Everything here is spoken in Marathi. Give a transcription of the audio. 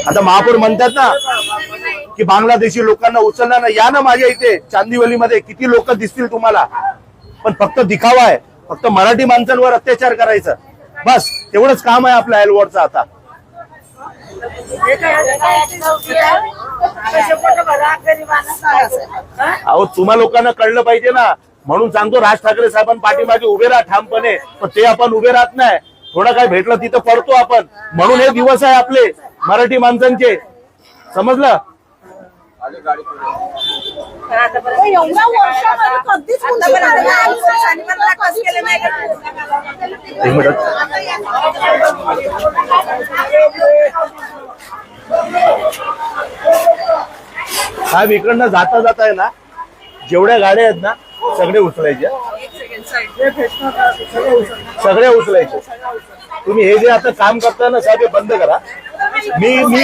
आता महापौर म्हणतात ना की बांगलादेशी लोकांना उचलला ना, या ना माझ्या इथे चांदिवलीमध्ये, किती लोक दिसतील तुम्हाला. पण फक्त दिखावा आहे, फक्त मराठी माणसांवर अत्याचार करायचं, बस तेवढंच काम आहे आपल्या एलवॉरचं. आता अहो तुम्हा लोकांना कळलं पाहिजे ना, म्हणून सांगतो राज ठाकरे साहेबांना पाठीमागे उभे राहा ठामपणे. पण ते आपण उभे राहत नाही, थोडं काय भेटलं तिथं पडतो आपण. म्हणून हे दिवस आहे आपले मराठी माणसांचे, समजलं. साहेब इकडनं जाता जाता आहे ना, जेवढ्या गाड्या आहेत ना सगळे उचलायचे, सगळे उचलायचे. तुम्ही हे जे आता काम करता ना साहेब, हे बंद करा. मी